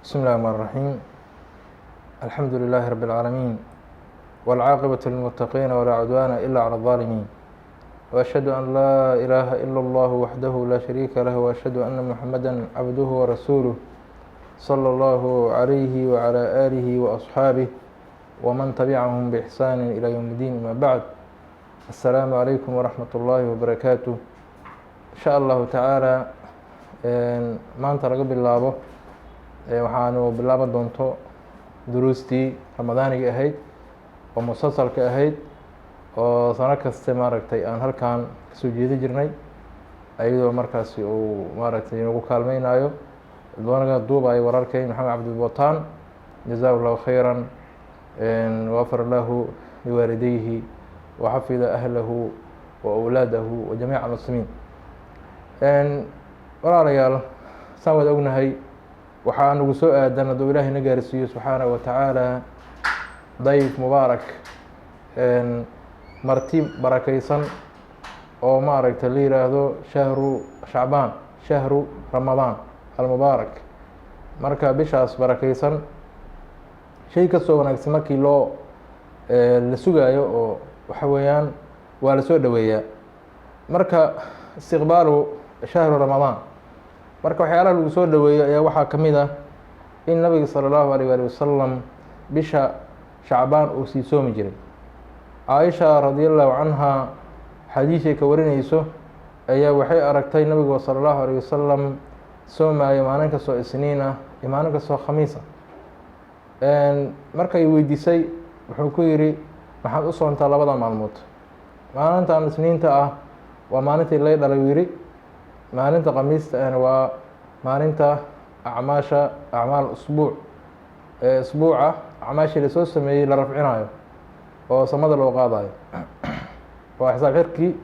بسم الله الرحمن الرحيم. الحمد لله رب العالمين، والعاقبة للمتقين ولا عدوان إلا على الظالمين، وأشهد أن لا إله إلا الله وحده لا شريك له، وأشهد أن محمدا عبده ورسوله صلى الله عليه وعلى آله وأصحابه ومن تبعهم بإحسان إلى يوم الدين. ما بعد، السلام عليكم ورحمة الله وبركاته. إن شاء الله تعالى maanta laga bilaabo waxaanu bilaaban doonto duruustii ramadaaniga ahayd oo musalsalka ahayd oo sano kaste maaragtay aan halkan kasoo jeedi jirnay, ayadoo markaasi uu maaragtay nagu kaalmeynayo doonga duubayo wararkay maxamed cabdilwataan, jazaahu llahu khayran, wafar lahu liwaalidayhi waxafida ahlahu wa awlaadahu wa jamiica almuslimiin. walaalayaal, saan wada ognahay waxaa nagu soo aadan hadduu ilaahay na gaarsiiyo subxaanahu wa tacaala dayf mubaarak, marti barakaysan oo maaragtay la yihaahdo shahru shacbaan, shahru ramadaan almubaarak. marka bishaas barakaysan shay kastoo wanaagsan markii loo la sugaayo oo waxa weeyaan waa la soo dhoweeyaa. marka istiqbaalu shahru ramadaan, marka waxyaalaha lagu soo dhoweeyo ayaa waxaa ka mid ah in nabiga salى اllahu alيyه ali wasalam bisha shacbaan uu sii soomi jiray. caaisha radi allahu canha xadiisay ka warinayso ayaa waxay aragtay nabigu salى اllahu alيه wasalam soomaayo maalin kastoo isniin ah iyo maalin kastoo khamiis ah. markay weydiisay wuxuu ku yihi maxaad u soontaa labada maalmood? maalintan isniinta ah waa maalintii lay dhalay yihi, maalinta khamiista ahna waa maalinta acmaal usbuuc isbuuca acmaashii lasoo sameeyey la rafcinayo oo samada loo qaadayo, waa xisaab xirkii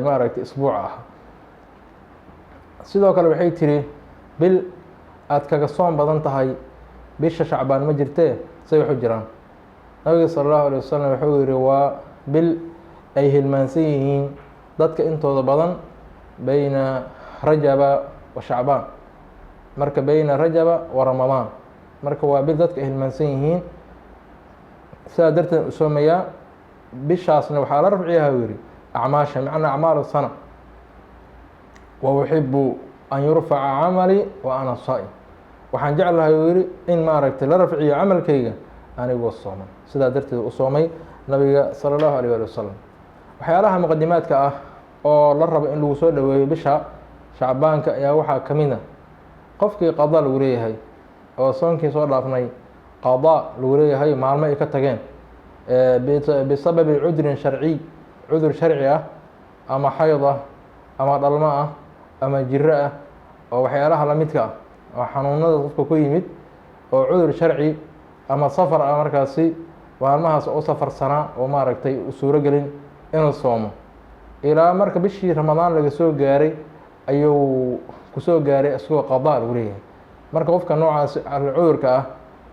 maaragtay isbuuca ah. sidoo kale waxay tiri bil aada kaga soon badan tahay bisha shacbaan ma jirtee say waxu jiraan. nabiga salى اllahu alيه wasalam wuxuu yihi waa bil ay hilmaansan yihiin dadka intooda badan beyna rajaba wa shacbaan, marka beyna rajaba wa ramadaan, marka waa bil dadka ay hilmaansan yihiin. sidaa darteed u soomayaa bishaasna waxaa la rafciyaha u yihi acmaasha macnaa acmaal sana, wa uxibu an yurfaca camali wa ana saa'im, waxaan jeclahay uu yihi in maaragtay la rafciyo camalkayga anigoo sooman. sidaa darteed u soomay nabiga salى اllahu alيyه ali wasalam. waxyaalaha muqadimaadka ah oo la rabo in lagu soo dhoweeyo bisha shacbaanka ayaa waxaa ka mid a qofkii qadaa lagu leeyahay oo soonkii soo dhaafnay qadaa lagu leeyahay maalmo ay ka tageen bisababi cudrin sharciy, cudur sharci ah ama xayd ah ama dhalmo ah ama jiro ah oo waxyaalaha lamidka ah oo xanuunada qofka ku yimid oo cudur sharci ama safar ah, markaasi maalmahaas u safarsanaa oo maaragtay u suuro gelin inuu soomo ilaa marka bishii ramadaan laga soo gaaray ayuu kusoo gaaray isagoo qadaa lagu leeyahay. marka qofka noocaas cudurka ah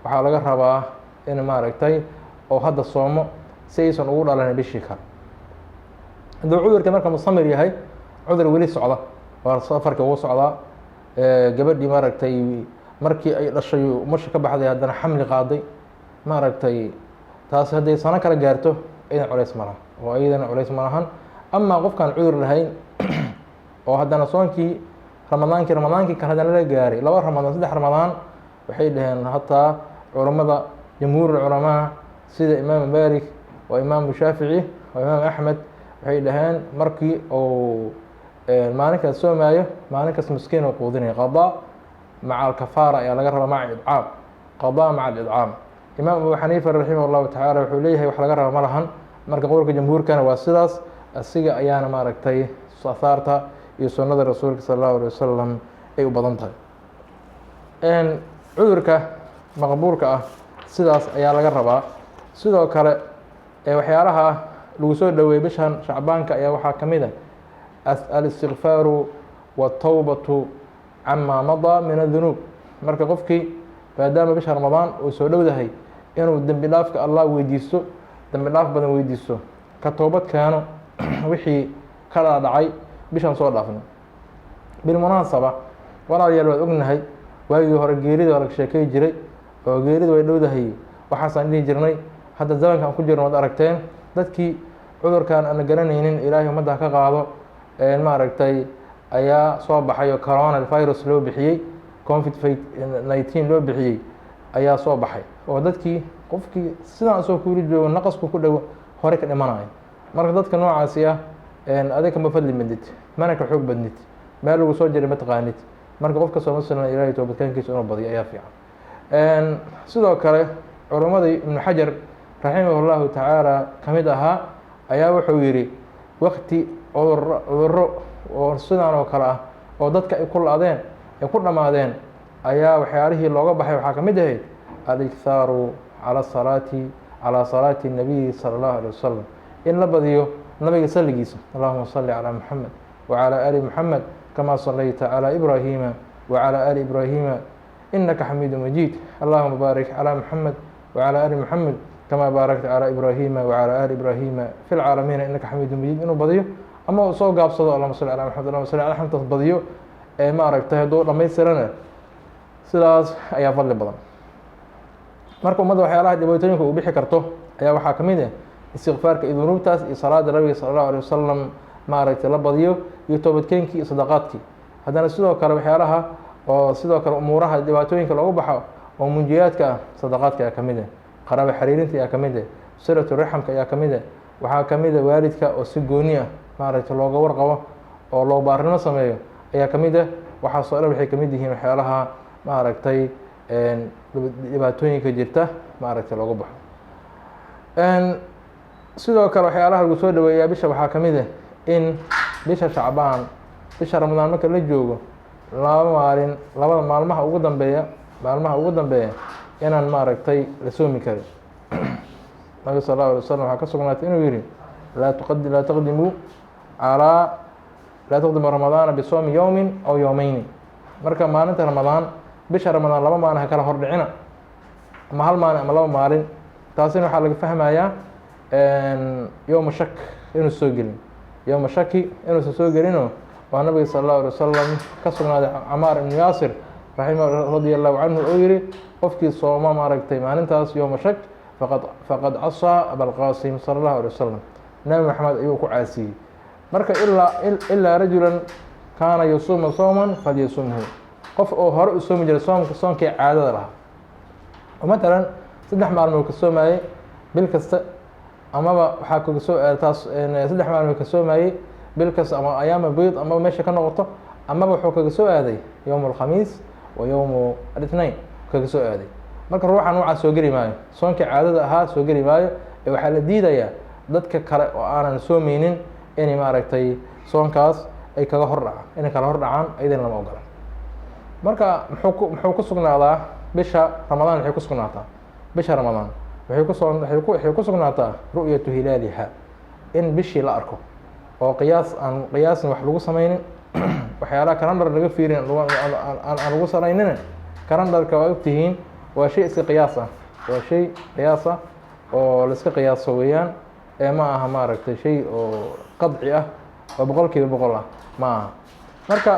waxaa laga rabaa in maaragtay oo hadda soomo si aysan ugu dhalanin bishii kale. hadduu cudurka marka musamir yahay, cudur weli socda, waa safarka ugu socdaa, gabadhii maaragtay markii ay dhashay umasha ka baxday haddana xamli qaaday, maaragtay taasi hadday sano kala gaarto idan culays ma laha oo iyadana culays ma lahan. amaa qofkaan cudur lahayn oo haddana soonkii ramadaankii kan haddana la gaaray laba ramadaan saddex ramadaan, waxay dhaheen hataa culammada jamhuur culamaa sida imaam malik wa imaamu shaafici wa imaam axmed waxay dhaheen markii uu maalinkaas soomaayo maalinkaas miskiin oo quudinaya qadaa maca alkafaara ayaa laga rabaa maca idcaam, qadaa maca alidcaam. imaam abu xaniifa raximah اllahu tacaala wuxuu leeyahay wax laga raba ma lahan. marka qowlka jamhuurkana waa sidaas, asiga ayaana maaragtay ahaarta iyo sunnada rasuulka salى اllahu alيه wasalam ay u badan tahay. cudurka maqbuulka ah sidaas ayaa laga rabaa. sidoo kale waxyaalaha lagu soo dhoweeyey bishan shacbaanka ayaa waxaa ka mid ah alistikfaaru waatawbatu camaa madaa min adunuub. marka qofkii maadaama bisha ramadaan uu soo dhowdahay inuu dembi dhaafka allah weydiisto, dembi dhaaf badan weydiisto, ka toobad keeno wixii ka dhaadhacay bishan soo dhaafnay. bilmunaasaba walaalayaal waad ognahay waagii hore geerida laga sheekay jiray oo geeridu way dhowdahay waxaasaan dhihi jirnay. hadda zamanka aan ku jirno waad aragteen dadkii cudurkan aan garanaynin ilaahay ummadda ka qaado maaragtay ayaa soo baxay oo corona virus loo bixiyey, COVID-19 loo bixiyey ayaa soo baxay oo dadkii qofkii sidaan soo kuuli joogo naqasku ku dhow hore ka dhimanayo. marka dadka noocaasi ah adiga ma fadli madid, mana ka xoog badnid, meel lagu soo jiray ma taqaanid. marka qofka soo muslim ilaahay toobadkaankiisa inuu badiyo ayaa fiican. sidoo kale culimadii ibnu xajar raximahullahu tacaala ka mid ahaa ayaa wuxuu yidhi wakti cudurro oo sidaan oo kale ah oo dadka ay ku la-deen ay ku dhammaadeen ayaa waxyaalihii looga baxay waxaa ka mid ahayd al-iktaaru calaa salaati nabiyi sala allahu alay wasalam, in la badiyo nabiga salligiisa. allahuma salli calaa muxamed wacalaa ali muxamed kamaa sallayta calaa ibraahiima wacalaa ali ibraahiima inaka xamiidu majiid. allahuma baarik calaa muxamed wacalaa ali muxamed kamaa baarakta calaa ibraahiima wacalaa ali ibraahiima fi lcaalamiina inaka xamiidu majiid inuu badiyo, ama uu soo gaabsado allahuma salli calaa maxamed allahuma salli calaa xamtaas badiyo maaragtay hadduu dhammaystirana sidaas ayaa fadli badan. marka ummadda waxyaalaha dhibaatooyinka uu bixi karto ayaa waxaa ka mid ah istikfaarka iyo dunuubtaas iyo salaada nabiga sala allahu alay wasalam maaragtay la badiyo iyo toobadkeenkii iyo sadaqaadkii. haddana sidoo kale waxyaalaha oo sidoo kale umuuraha dhibaatooyinka loogu baxo oo munjiyaadka ah sadaqaadka ayaa ka mid ah, qaraabo xiriirinta ayaa ka mid ah, silatu raxamka ayaa ka mid ah, waxaa ka mid ah waalidka oo si gooni ah maaragtay looga warqabo oo loo baarnimo sameeyo ayaa ka mid ah. waxaasoo dhan waxay ka mid yihiin waxyaalaha maaragtay dhibaatooyinka jirta maaragtay looga baxo. sidoo kale waxyaalaha lagu soo dhaweeyaa bisha waxaa ka mid ah in bisha shacbaan bisha ramadaan marka la joogo labada maalmaha ugu dambeeya inaan maaragtay la soomi karin. nabiga sal allahu alay wasalam waxaa ka sugnaatay inuu yihi laa taqdimu ramadaana bisoomi yowmin aw yowmeyni. marka maalinta ramadaan bisha ramadaan laba maalin ha kala hordhicina, ama hal maalin ama laba maalin. taasina waxaa laga fahmayaa yowma shak inuusa soo gelin, yowma shaki inuusan soo gelino waa nabiga sala allahu alay wasalam ka sugnaaday camaar ibnu yaasir radia allahu canhu oo yihi qofkii sooma maaragtay maalintaas yowma shak faqad casaa abalqaasim sala allahu alay wasalam, nabi maxamed ayuu ku caasiyey. marka ilaa rajulan kaana yasuuma sooman falyasumhu, qof oo hore u soomi jiray soonkii caadada lahaa oo matalan 3 maalmood ka soomayey bil kasta, amaba waxaa kaga soo taas 3 maalmood ka soomayey bil kasta ama ayaama bayd amaba meesha ka noqoto, amaba wuxuu kaga soo aaday yowm alkhamiis wa yowmu alithnain kaga soo aaday. marka ruuxa noocaas soo geli maayo, soonkii caadada ahaa soo geli maayo. waxaa la diidayaa dadka kale oo aanan soomeynin inay maaragtay soonkaas ay kala hordhacaan ayadana lama ogola. marka muxuu ku sugnaadaa bisha ramadaan? waxay ku sugnaataa bisha ramadaan waxay ku sugnaataa ru'yatu hilaaliha, in bishii la arko oo qiyaasin wax lagu sameynin, waxyaalaha calendar laga fiirin aan lagu salaynin. calendarka waa ogtihiin waa shay iska qiyaas ah, waa shay qiyaas ah oo la iska qiyaaso weeyaan, ma aha maaragtay shay oo qadci ah oo 100% ah ma aha. marka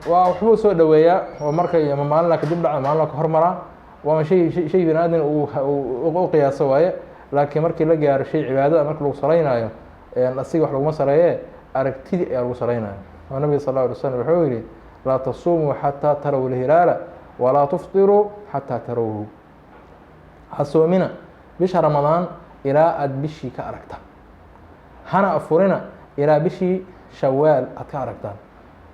waa waxbuu soo dhaweeyaa oo marka maalin kadib dhaca maalin ka hormaraa, waa shay bini aadan uu qiyaaso waaye. laakiin markii la gaaro shay cibaadada marka lagu salaynayo asiga wax laguma sareeye aragtidii ayaa lagu salaynayo. oo nabiga sal allahu alay wasalam wuxuu yihi laa tasuumuu xataa taraw lhilaala walaa tuftiruu xataa tarawhu, ha soomina bisha ramadaan ilaa aada bishii ka aragtaan, hana afurina ilaa bishii shawaal aad ka aragtaan.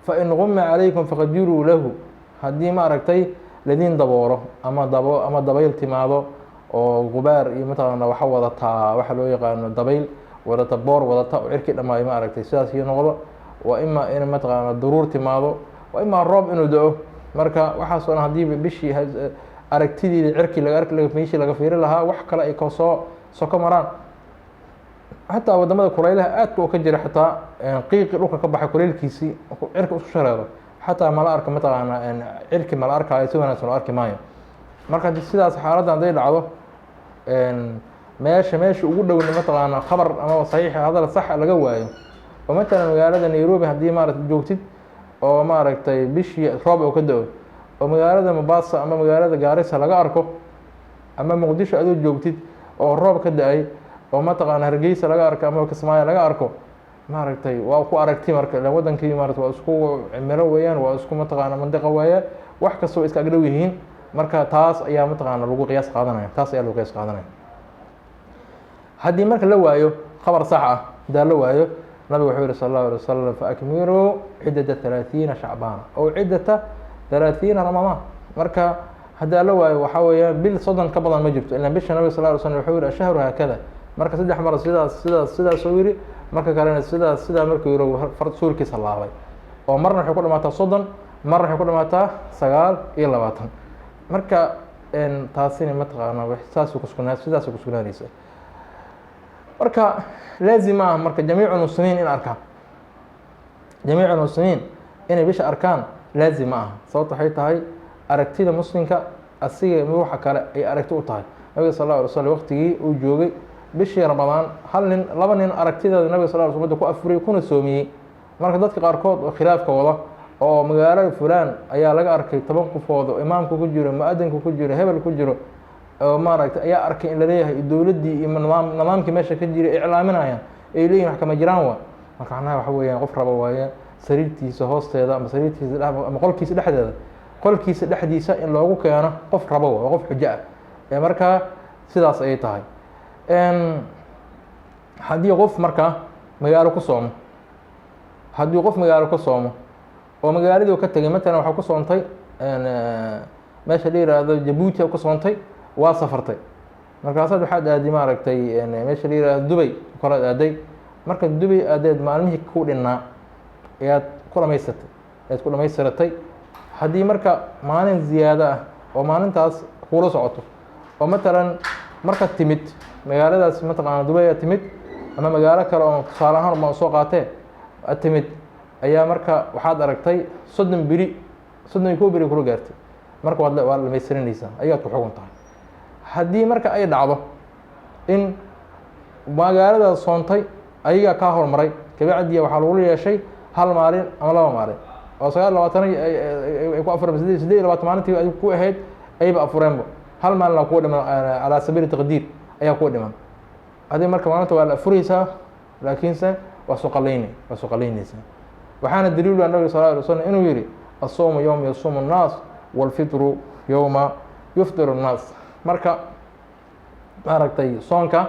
fain guma calaykum faqadiruu lahu, haddii ma aragtay ladiin daboolo ama dabayl timaado oo gubaar iyo mataqaana waxa wadataa waxa loo yaqaano dabayl wadata boor wadata oo cirkii dhamaayo ma aragtay sidaas iyo noqdo, waa ima in mataqaana daruur timaado, waa ima roob inuu da-o. marka waxaasoo dhan haddii bishii aragtideeda cirkii meeshii laga fiiri lahaa wax kale ay soo maraan. xataa wadamada kulaylaha aadka oo ka jira xataa qiiqi dhulka ka baxay kuleylkiisii cirka isku shareero xataa mala arka mataqaana cirki mala arkaayo si wanaagsan loo arki maayo. marka sidaas xaaladdan haday dhacdo meesha ugu dhowna mataqaana khabar ama saxiix hadal sax laga waayo, oo matalan magaalada Nairobi haddii maaragtay joogtid oo maaragtay bishii roob oo ka da-o oo magaalada Mombasa ama magaalada Gaarisa laga arko ama Muqdisho adoo joogtid oo roob ka da'ay oo mataqaan Hargeysa laga arko ama Kismaayo laga arko maaragtay waa ku aragti marka wadankii maaragtay waa isku cimilo weeyaan waa isku mataqaan mandaqa weeyaan wax kasta oo iska agdhow yihiin marka taas ayaa mataqaan lagu qiyaas qaadanaya taas ayaa lagu qiyaas qaadanaya haddii marka la waayo khabar sax ah daa la waayo nabigu wuxuu yiri sallallahu alayhi wasallam fa akmilu ciddata 30 shacbaan oo ciddata 30 ramadaan marka hadda la waayo waxa weeyaan bil soddon ka badan ma jirto ilaa bisha nabiga sallallahu alayhi wasallam wuxuu yiri ashhuru hakada marka saddex mar sidaas oo yiri marka kalena sidaas markuu yiri fard suurkiisa laabay oo marna wuxuu ku dhamaataa soddon marna wuxuu ku dhamaataa 29 marka taasina mataqaana wax saas ku sugnaanaysa marka laazim ah marka jamiicu muslimiin in arkaan jamiicu muslimiin inay bisha arkaan laazim ah sababta waxay tahay aragtida muslimka asiga waxa kale ay aragti u tahay nabiga sallallahu alayhi wasallam waqtigii uu joogay bishii ramadaan hal nin laba nin aragtida nabiga sallallahu alayhi wasallam ku afuriyay kuna soomiyay marka dadka qaarkood oo khilaafka wada oo magaalada fulaan ayaa laga arkay 10 qofood oo imaamku ku jiro muadinku ku jiro hebel ku jiro oo maaragtay ayaa arkay in la leeyahay dawladdii iyo nidaamkii meesha ka jiray iclaaminayaan ay leeyihiin wax kama jiraan waa marka anaga waxa weeyaan qof rabo waaye sariirtiisa hoosteeda ama sariirtiisa ama qolkiisa dhexdiisa in loogu keeno qof rabo waa qof xujo ah marka sidaas ay tahay haddii qof marka magaalo ku soomo oo magaaladii ka tagay matalan waxa ku soontay meesha la yiraahdo Jabuuti ku soontay waa safartay markaas waxaad aaday maaragtay meesha la yiraahdo Dubai kala aaday marka Dubai aadeed maalmihii ku dhinaa ayaad ku dhamaystiratay haddii marka maalin ziyaada ah oo maalintaas kula socoto oo matalan marka timid magaaladaas mataqaana Dubai aad timid ama magaalo kale oo tusaale ahaan ma soo qaatee aad timid ayaa marka waxaad aragtay 30 biri kula gaartay marka waa la meesrinaysa ayaad ku xugun tahay haddii marka ay dhacdo in magaalada soontay ayaga ka hormaray kabacdi waxa lagu yeeshay hal maalin ama laba maalin oo 29 ay ku afureen 28 maalintii ay ku ahayd ayba afureenba hal maalin la ku dhiman ala sabiil taqdiir ayaa ku dhiman hadii marka maalinta waa la afuraysaa laakiinse waa soo qaleynaysa waxaana daliil u nabiga sallallahu alayhi wasallam inuu yiri as-sawmu yawma yasumu an-nas wal fitru yawma yuftiru an-nas marka maaragtay soonka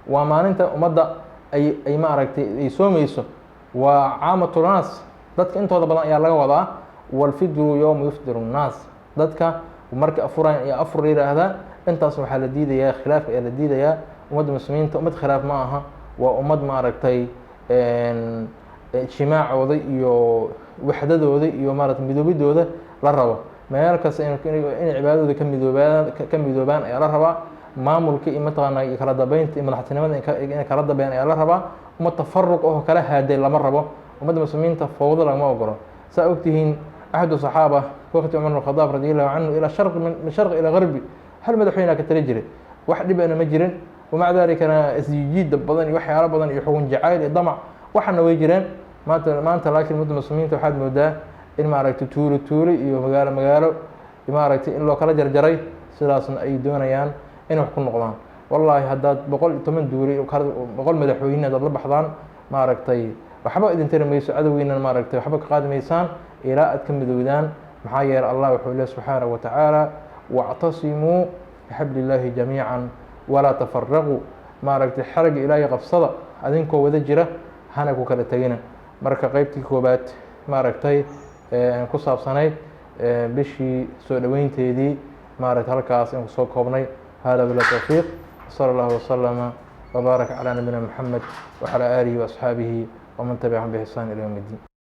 waa maalinta ummadda ay maaragtay ay soomayso waa caamatu nas dadka intooda badan ayaa laga wadaa wal fitru yawma yuftiru an-nas dadka marka afuraan iyo afur yiraahdaa intaas waxa la diidayaa khilaaf ayaa la diidayaa ummadda muslimiinta ummad khilaaf ma aha waa ummad maaragtay ijtimaacooda iyo waxdadooda iyo maaragtay midoobidooda la rabo meel kasta in cibaadadooda ka midoobaan ayaa la rabaa maamulka iyo mataqaana kala dambeynta iyo madaxtinimada in kala dambeeyaan ayaa la rabaa ummad tafarruq oo kala haaday lama rabo ummadda muslimiinta fawdo lama ogolo saa ogtihiin axadu saxaaba waqti Umar ibn Khattab radiyallahu anhu ila sharq min sharq ila gharbi hal madaxweyne ka tali jiray wax dhibana ma jirin ومع ذلك أنا أسجيد بدن وحياة بدن يحون جعائل ضمع وحنا ويجرين ما أنت لكن مدة مسلمين توحد مدة إن ما رأيت توري مجال ما رأيت إن لو كلا جرجري سلاسن أي دونيان إنه يحكون نقضان والله هداد بقول تمن دوري بقول مدحوين هذا بحضان ما رأيت وحبا إذا ترى ميس عدوين ما رأيت وحبا قادم ميسان إلى أتكم دودان محاير الله وحوله سبحانه وتعالى واعتصموا بحبل الله جميعا ولا تفرقوا ما رأيت حرق إلهي قفصة أذنكو وذجرة هنكو كلا تجينا مركا قيبتي كوبات ما رأيت كصاب سنة بشي سؤالوين تيدي ما رأيت هالكاس إنكو صوب كوبني هذا بلا توفيق صلى الله وسلم وبارك على نبينا محمد وعلى آله وأصحابه ومن تبعهم بإحسان إلى يوم الدين.